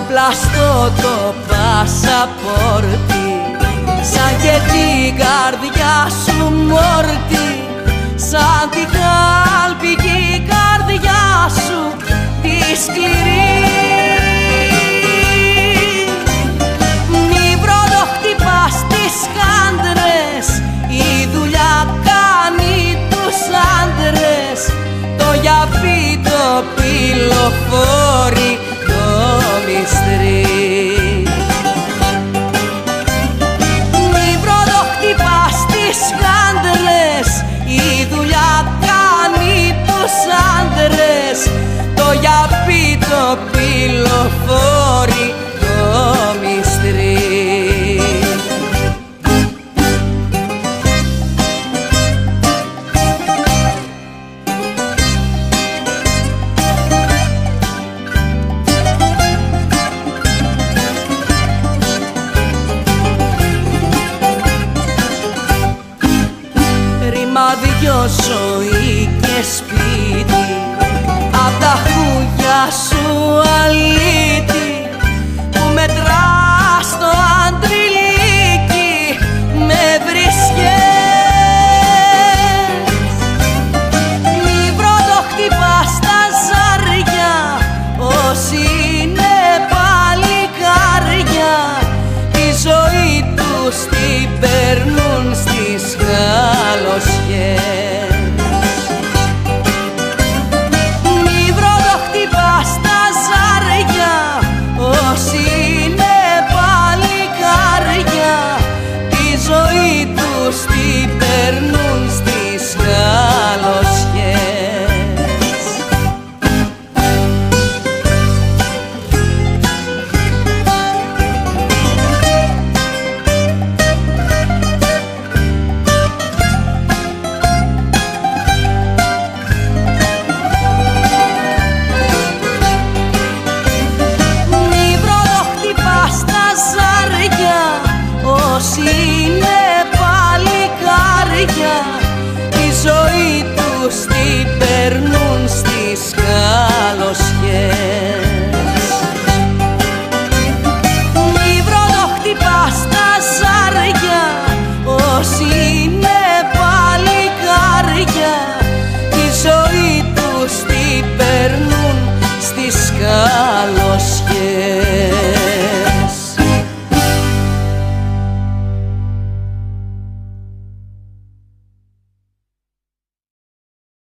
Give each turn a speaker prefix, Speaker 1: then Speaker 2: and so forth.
Speaker 1: πλαστό το πασαπόρτι, σαν και την καρδιά σου μόρτι, σαν την κάλπη και η καρδιά σου τη σκληρή. Μη πρωτοχτυπάς τις άντρες, η δουλειά κάνει τους άντρες, το γιαπί το πυλοφόρι το μυστρί. Μη πρωτοχτυπάς τις άντρες, η δουλειά κάνει τους άντρες, το γιαπί το πυλοφόρι το μυστρί. Δυο ζωή και σπίτι, απ' τα χούγια σου